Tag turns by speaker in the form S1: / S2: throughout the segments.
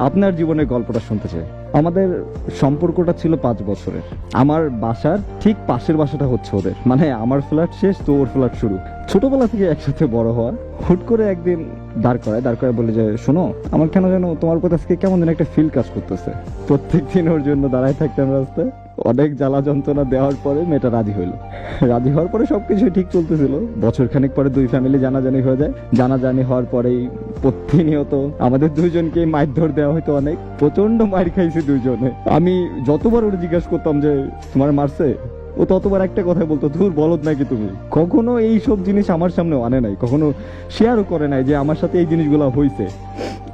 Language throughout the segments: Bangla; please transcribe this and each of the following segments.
S1: আপনার জীবনের গল্পটা শুনতে চাই। আমাদের সম্পর্কটা ছিল 5 বছরের। আমার বাসার ঠিক পাশের বাসাটা হচ্ছে ওদের, মানে আমার ফ্ল্যাট শেষ তো ওর ফ্ল্যাট শুরু। ছোটবেলা থেকে একসাথে বড় হওয়া। হুট করে একদিন দাঁড় করায় বলে যে, শোনো, আমার কেন যেন তোমার কথা আজকে কেমন যেন একটা ফিল কাজ করতেছে। প্রত্যেকদিন ওর জন্য দাঁড়ায় থাকতাম রাস্তায়। অনেক জ্বালা যন্ত্রণা দেওয়ার পরে মেয়েটা রাজি হইলো। রাজি হওয়ার পরে সবকিছু ঠিক চলতেছিল। বছর খানিক পরে দুই ফ্যামিলি জানাজানি হয়ে যায়। জানাজানি হওয়ার পরেই প্রতিনিয়ত আমাদের দুইজনকে মারধর দেওয়া হয়তো, অনেক প্রচন্ড মার খাইছি দুইজনে। আমি যতবার ওর জিজ্ঞাসা করতাম যে তোমার মারছে, ও ততবার একটা কথা বলতো, ধুর বলদ নাকি তুমি। কখনো এই সব জিনিস আমার সামনে আনে নাই, কখনো শেয়ারও করে নাই যে আমার সাথে এই জিনিসগুলো হয়েছে।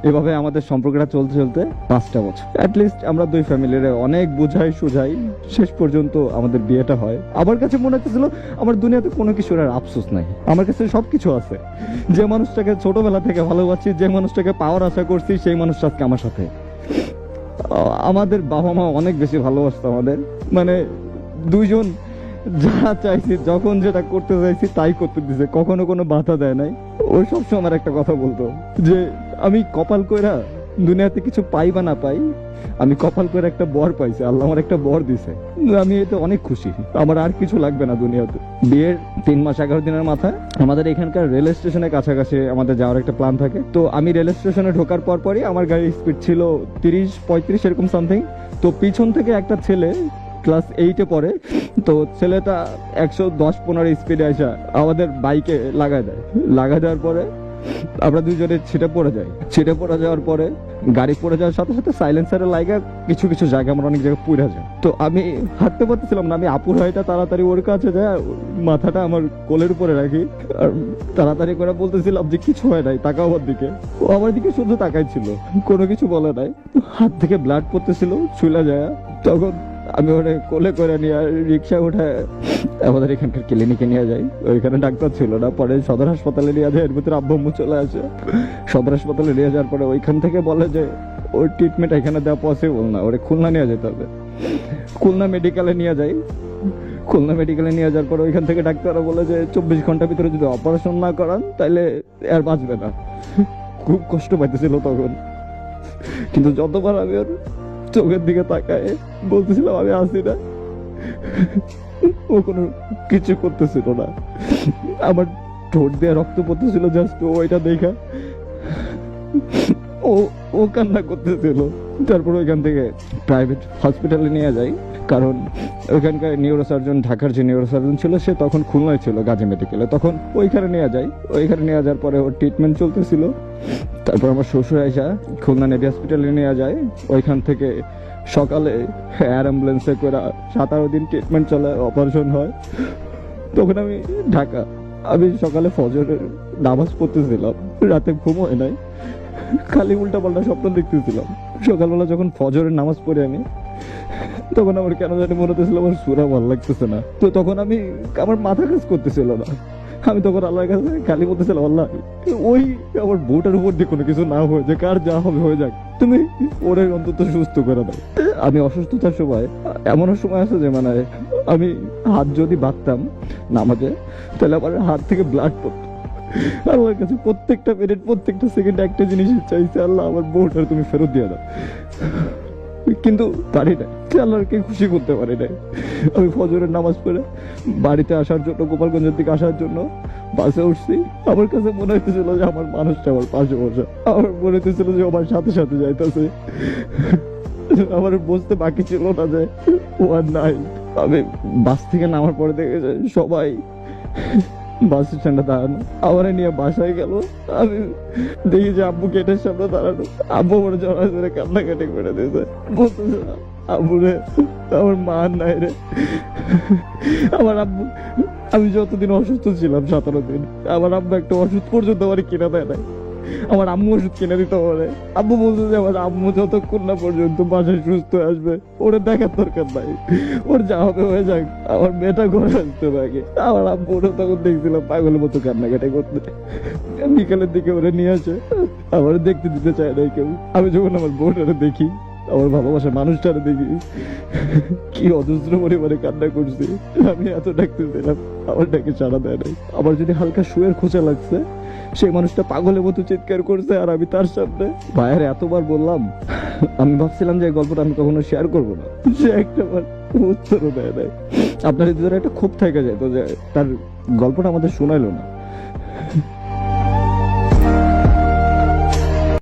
S1: এভাবে আমাদের সম্পর্কটা চলতে চলতে 5টা বছর অ্যাটলিস্ট আমরা দুই ফ্যামিলির অনেক বুঝাই সুঝাই শেষ পর্যন্ত আমাদের বিয়েটা হয়। আমার কাছে মনে হচ্ছিল আমার দুনিয়াতে কোনো কিছুর আর আফসোস নাই, আমার কাছে সবকিছু আছে। যে মানুষটাকে ছোটবেলা থেকে ভালোবাসি, যে মানুষটাকে পাওয়ার আশা করছি, সেই মানুষটা আজকে আমার সাথে। আমাদের বাবা মা অনেক বেশি ভালোবাসতো আমাদের, মানে দুইজন যা চাইছি, যখন যেটা করতে চাইছি তাই করতে দিছে, কখনো কোনো বাধা দেয় নাই। ও সবসময় আমার একটা কথা বলতো যে আমি কপাল কইরা দুনিয়াতে কিছু পাই বা না পাই, আমি কপাল করে একটা বর পাইছি, আল্লাহ আমার একটা বর দিছে, আমি এতে অনেক খুশি, আমার আর কিছু লাগবে না দুনিয়াতে। বিয়ের 3 মাস 11 দিনের মাথায় আমাদের এখানকার রেল স্টেশনের কাছাকাছি আমাদের যাওয়ার একটা প্ল্যান থাকে। তো আমি রেল স্টেশনে ঢোকার পরই আমার গাড়ির স্পিড ছিল 30-35 এরকম সামথিং। তো পিছন থেকে একটা ছেলে ক্লাস 8-এ পড়ে, তো ছেলেটা 110-15 স্পিডে আসা আমাদের বাইকে লাগাই দেওয়ার পরে আমরা দুজনে ছিটে পড়ে যাই। ছিটে পড়ে যাওয়ার পরে গাড়ি পড়ে যাওয়ার সাথে সাথে সাইলেন্সারের লাগা কিছু কিছু জায়গা আমরা অনেক জায়গায় পুড়ে যায়। তো আমি হাঁটতে পারতেছিলাম না, আমি আপুর হয়টা তাড়াতাড়ি ওর কাছে যায়, মাথাটা আমার কোলের উপরে রাখি আর তাড়াতাড়ি করে বলতেছিলাম যে কিছু হয় নাই, তাকাও আমার দিকে। ও আমার দিকে শুধু তাকাই ছিল, কোনো কিছু বলে নাই। হাত থেকে ব্লাড পড়তেছিল, ছুলে যায়। তখন আমি ওরে কোলে করে নিয়ে রিক্সা উঠে আমাদের এখানকার ক্লিনিকে নিয়ে যাই। ওইখানে ডাক্তার ছিল না, পরে সদর হাসপাতালে নিয়ে যায়। এর ভিতরে আব্বু আম্মু চলে আসে। সদর হাসপাতালে নিয়ে যাওয়ার পরে ওইখান থেকে বলে যে ওর ট্রিটমেন্ট এখানে দেওয়া পসিবল না, ওরে খুলনা নিয়ে যেতে হবে। খুলনা মেডিকেলে নিয়ে যাই। খুলনা মেডিকেলে নিয়ে যাওয়ার পর ওইখান থেকে ডাক্তাররা বলে যে 24 ঘন্টার ভিতরে যদি অপারেশন না করান তাহলে আর বাঁচবে না। খুব কষ্ট পাইতেছিল তখন, কিন্তু যতবার আমি ওর চোখের দিকে তাকায় বলতেছিলাম আমি আসি না, ও কোনো কিছু করতেছিল না। আমার ঠোঁট দিয়ে রক্ত পড়তেছিল, জাস্ট ওইটা দেখা ও ও কান্না করতেছিল। তারপর ওইখান থেকে প্রাইভেট হসপিটালে নিয়ে যাই, কারণ ওইখানকার নিউরোসার্জন, ঢাকার যে নিউরোসার্জন ছিল সে তখন খুলনায় ছিল গাজী মেডিকেলে, তখন ওইখানে নিয়ে যাই। ওইখানে নিয়ে যাওয়ার পরে ওর ট্রিটমেন্ট চলতেছিল। তারপর আমার শ্বশুর আইসা খুলনা নেভি হসপিটালে নিয়ে যায়। ওইখান থেকে সকালে এয়ার অ্যাম্বুলেন্সে করে 17 দিন ট্রিটমেন্ট চলে, অপারেশন হয়। তখন আমি ঢাকা, আমি সকালে ফজরের নামাজ পড়তেছিলাম, রাতে ঘুম হয় নাই, খালি উল্টা পাল্টা স্বপ্ন দেখতেছিলাম। সকালবেলা যখন ফজরের নামাজ পড়ে আমি, তখন আমার কেন জানি মনে হতেছিল আমার সূরা ভালো লাগতেছে না। তো তখন আমার মাথা কাজ করতেছিল না। আমি তখন আল্লাহর কাছে খালি বলতেছিলাম, আল্লাহ ওই আমার বউটার উপর দিয়ে কোনো কিছু না হয়ে যায়, কার যা হবে হয়ে যাক, তুমি ওরে অন্তত সুস্থ করে দাও। আমি অসুস্থতার সময় এমনও সময় আছে যে মানে আমি হাত যদি বাঁধতাম নামাজে তাহলে আমার হাত থেকে ব্লাড পড়তো। আল্লাহর কাছে প্রত্যেকটা মিনিট প্রত্যেকটা সেকেন্ড একটা জিনিস চাইছে, আল্লাহ আমার বউটার তুমি ফেরত দিয়ে দাও। কিন্তু পারি না, আল্লাহকে খুশি করতে পারি না। আমি ফজরের নামাজ পড়ে বাড়িতে আসার জন্য, গোপালগঞ্জের দিকে আসার জন্য বাসে উঠছি। আমার কাছে মনে হইতেছিল যে আমার মানুষটা আমার পাশে বসে, আমার মনে হইতেছিল যে আমার সাথে সাথে যাইতেছে। আমার বুঝতে বাকি ছিল না যে ও আর নাই। আমি বাস থেকে নামার পরে দেখে সবাই বাস স্ট্যান্ডে দাঁড়ানো, আমার নিয়ে বাসায় গেল। আমি দেখি যে আব্বু গেটের সামনে দাঁড়ানো, আব্বু আমার জড়া ধরে কান্নাকাটি করে দিয়েছে, বলতেছে আব্বু রে আমার মা নাই রে। আমার আব্বু, আমি যতদিন অসুস্থ ছিলাম 17 দিন, আমার আব্বু একটা ওষুধ পর্যন্ত আমার কিনে দেয় নাই। আমার আম্মু ওষুধ কিনে দিতে পারে। আব্বু বলছে যে আমার আম্মু যতক্ষণ না পর্যন্ত বাসায় সুস্থ আসবে ওরে দেখার দরকার নাই, ওর যা হবে হয়ে যাক, আমার মেয়েটা ঘরে আসতে হবে আগে। আমার আম্মু ওরা তখন দেখছিলাম পাগলের মতো কান্নাকাটি করতে। বিকালের দিকে ওরে নিয়ে আসে, আমার দেখতে দিতে চায় না কেউ। আমি যখন আমার বোনটারে দেখি, আমার ভালোবাসার মানুষটারে দেখি, কি অজস্র পরিমাণে কান্না করছি। আমি এত ডাকতেছিলাম, আমার ডাকে সাড়া দেয় নাই। আমার যদি হালকা শুয়ের খোঁচা লাগছে সেই মানুষটা পাগলের মতো চিৎকার করছে আর আমি তার সামনে। ভাইয়ের এতবার বললাম, আমি ভাবছিলাম যে এই গল্পটা আমি কখনো শেয়ার করবো না, সে একটা উত্তরও দেয় নাই। আপনার ভিতরে একটা ক্ষোভ থেকে যেত যে তার গল্পটা আমাদের শোনাইলো না।